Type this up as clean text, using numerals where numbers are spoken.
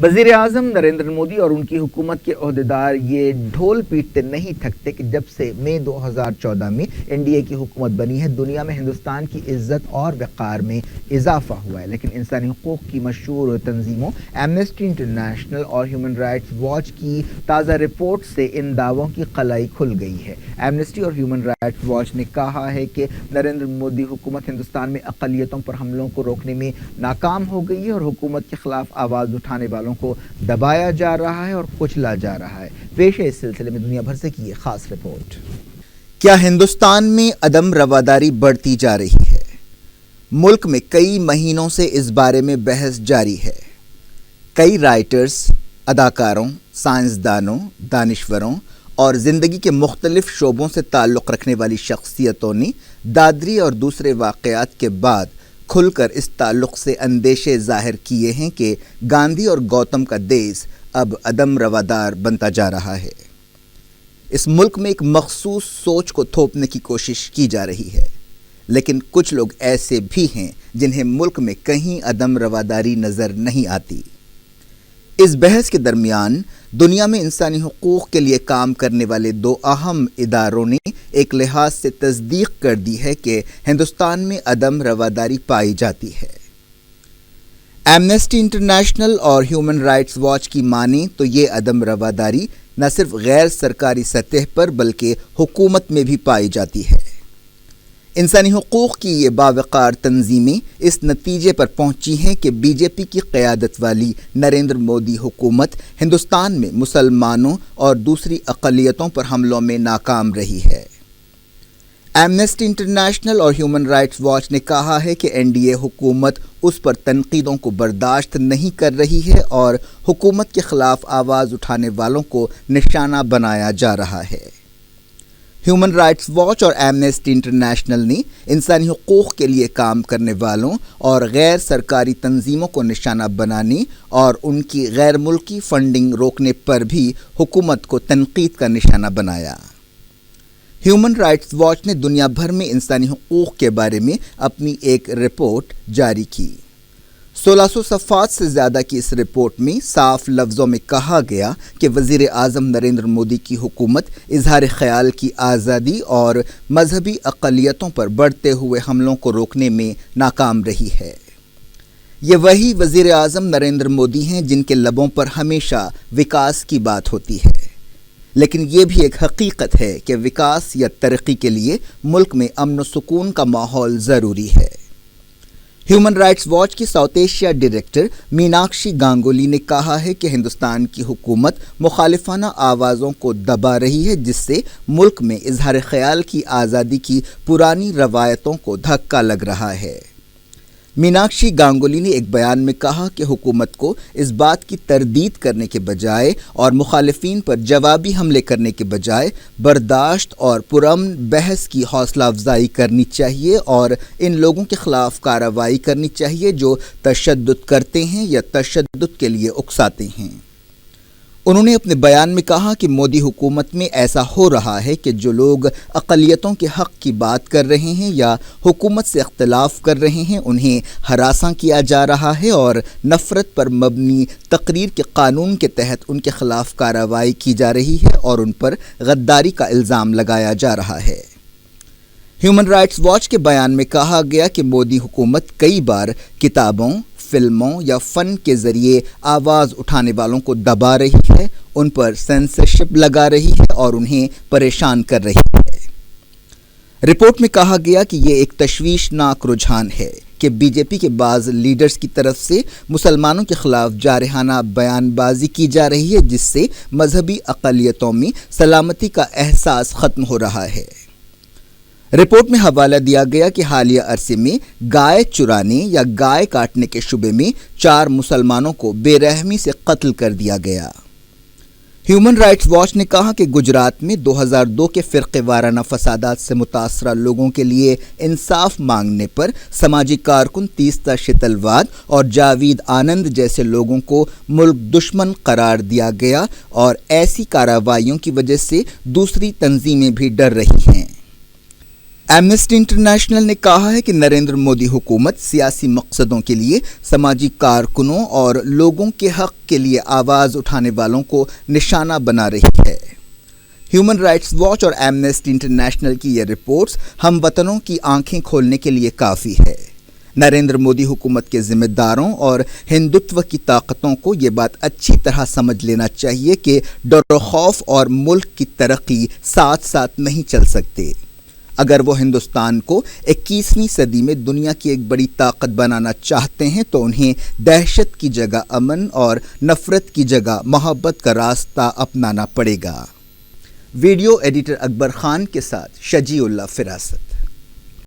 وزیر اعظم نریندر مودی اور ان کی حکومت کے عہدیدار یہ ڈھول پیٹتے نہیں تھکتے کہ جب سے مئی 2014 میں این ڈی اے کی حکومت بنی ہے دنیا میں ہندوستان کی عزت اور وقار میں اضافہ ہوا ہے، لیکن انسانی حقوق کی مشہور تنظیموں ایمنسٹی انٹرنیشنل اور ہیومن رائٹس واچ کی تازہ رپورٹ سے ان دعووں کی قلائی کھل گئی ہے۔ ایمنسٹی اور ہیومن رائٹس واچ نے کہا ہے کہ نریندر مودی حکومت ہندوستان میں اقلیتوں پر حملوں کو روکنے میں ناکام ہو گئی ہے اور حکومت کے خلاف آواز اٹھانے والوں کو دبایا جا رہا ہے اور کچلا جا رہا ہے۔ پیش ہے اس سلسلے میں دنیا بھر سے کی یہ خاص رپورٹ۔ کیا ہندوستان میں عدم رواداری بڑھتی جا رہی ہے؟ ملک میں کئی مہینوں سے اس بارے میں بحث جاری ہے۔ کئی رائٹرز، اداکاروں، سائنسدانوں، دانشوروں اور زندگی کے مختلف شعبوں سے تعلق رکھنے والی شخصیتوں نے دادری اور دوسرے واقعات کے بعد کھل کر اس تعلق سے اندیشے ظاہر کیے ہیں کہ گاندھی اور گوتم کا دیس اب عدم روادار بنتا جا رہا ہے۔ اس ملک میں ایک مخصوص سوچ کو تھوپنے کی کوشش کی جا رہی ہے، لیکن کچھ لوگ ایسے بھی ہیں جنہیں ملک میں کہیں عدم رواداری نظر نہیں آتی۔ اس بحث کے درمیان دنیا میں انسانی حقوق کے لیے کام کرنے والے دو اہم اداروں نے ایک لحاظ سے تصدیق کر دی ہے کہ ہندوستان میں عدم رواداری پائی جاتی ہے۔ ایمنسٹی انٹرنیشنل اور ہیومن رائٹس واچ کی مانیں تو یہ عدم رواداری نہ صرف غیر سرکاری سطح پر بلکہ حکومت میں بھی پائی جاتی ہے۔ انسانی حقوق کی یہ باوقار تنظیمیں اس نتیجے پر پہنچی ہیں کہ بی جے پی کی قیادت والی نریندر مودی حکومت ہندوستان میں مسلمانوں اور دوسری اقلیتوں پر حملوں میں ناکام رہی ہے۔ ایمنسٹی انٹرنیشنل اور ہیومن رائٹس واچ نے کہا ہے کہ این ڈی اے حکومت اس پر تنقیدوں کو برداشت نہیں کر رہی ہے اور حکومت کے خلاف آواز اٹھانے والوں کو نشانہ بنایا جا رہا ہے۔ ہیومن رائٹس واچ اور ایمنسٹی انٹرنیشنل نے انسانی حقوق کے لیے کام کرنے والوں اور غیر سرکاری تنظیموں کو نشانہ بنانے اور ان کی غیر ملکی فنڈنگ روکنے پر بھی حکومت کو تنقید کا نشانہ بنایا۔ ہیومن رائٹس واچ نے دنیا بھر میں انسانی حقوق کے بارے میں اپنی ایک رپورٹ جاری کی۔ 1600 صفحات سے زیادہ کی اس رپورٹ میں صاف لفظوں میں کہا گیا کہ وزیر اعظم نریندر مودی کی حکومت اظہار خیال کی آزادی اور مذہبی اقلیتوں پر بڑھتے ہوئے حملوں کو روکنے میں ناکام رہی ہے۔ یہ وہی وزیر اعظم نریندر مودی ہیں جن کے لبوں پر ہمیشہ وکاس کی بات ہوتی ہے، لیکن یہ بھی ایک حقیقت ہے کہ وکاس یا ترقی کے لیے ملک میں امن و سکون کا ماحول ضروری ہے۔ ہیومن رائٹس واچ کی south Asia director Meenakshi Ganguly نے کہا ہے کہ ہندوستان کی حکومت مخالفانہ آوازوں کو دبا رہی ہے، جس سے ملک میں اظہار خیال کی آزادی کی پرانی روایتوں کو دھکا لگ رہا ہے۔ میناکشی گانگولی نے ایک بیان میں کہا کہ حکومت کو اس بات کی تردید کرنے کے بجائے اور مخالفین پر جوابی حملے کرنے کے بجائے برداشت اور پرامن بحث کی حوصلہ افزائی کرنی چاہیے اور ان لوگوں کے خلاف کارروائی کرنی چاہیے جو تشدد کرتے ہیں یا تشدد کے لیے اکساتے ہیں۔ انہوں نے اپنے بیان میں کہا کہ مودی حکومت میں ایسا ہو رہا ہے کہ جو لوگ اقلیتوں کے حق کی بات کر رہے ہیں یا حکومت سے اختلاف کر رہے ہیں انہیں ہراساں کیا جا رہا ہے اور نفرت پر مبنی تقریر کے قانون کے تحت ان کے خلاف کارروائی کی جا رہی ہے اور ان پر غداری کا الزام لگایا جا رہا ہے۔ ہیومن رائٹس واچ کے بیان میں کہا گیا کہ مودی حکومت کئی بار کتابوں، فلموں یا فن کے ذریعے آواز اٹھانے والوں کو دبا رہی ہے، ان پر سینسرشپ لگا رہی ہے اور انہیں پریشان کر رہی ہے۔ رپورٹ میں کہا گیا کہ یہ ایک تشویشناک رجحان ہے کہ بی جے پی کے بعض لیڈرز کی طرف سے مسلمانوں کے خلاف جارحانہ بیان بازی کی جا رہی ہے، جس سے مذہبی اقلیتوں میں سلامتی کا احساس ختم ہو رہا ہے۔ رپورٹ میں حوالہ دیا گیا کہ حالیہ عرصے میں گائے چرانے یا گائے کاٹنے کے شبے میں 4 مسلمانوں کو بے رحمی سے قتل کر دیا گیا۔ ہیومن رائٹس واچ نے کہا کہ گجرات میں 2002 کے فرقے وارانہ فسادات سے متاثرہ لوگوں کے لیے انصاف مانگنے پر سماجی کارکن تیستا شتلواد اور جاوید آنند جیسے لوگوں کو ملک دشمن قرار دیا گیا اور ایسی کارروائیوں کی وجہ سے دوسری تنظیمیں بھی ڈر رہی ہیں۔ ایمنسٹی انٹرنیشنل نے کہا ہے کہ نریندر مودی حکومت سیاسی مقصدوں کے لیے سماجی کارکنوں اور لوگوں کے حق کے لیے آواز اٹھانے والوں کو نشانہ بنا رہی ہے۔ ہیومن رائٹس واچ اور ایمنسٹی انٹرنیشنل کی یہ رپورٹس ہم وطنوں کی آنکھیں کھولنے کے لیے کافی ہے۔ نریندر مودی حکومت کے ذمہ داروں اور ہندوتو کی طاقتوں کو یہ بات اچھی طرح سمجھ لینا چاہیے کہ ڈر و خوف اور ملک کی ترقی ساتھ ساتھ نہیں چل سکتے۔ اگر وہ ہندوستان کو 21ویں صدی میں دنیا کی ایک بڑی طاقت بنانا چاہتے ہیں تو انہیں دہشت کی جگہ امن اور نفرت کی جگہ محبت کا راستہ اپنانا پڑے گا۔ ویڈیو ایڈیٹر اکبر خان کے ساتھ شجیع اللہ فراست۔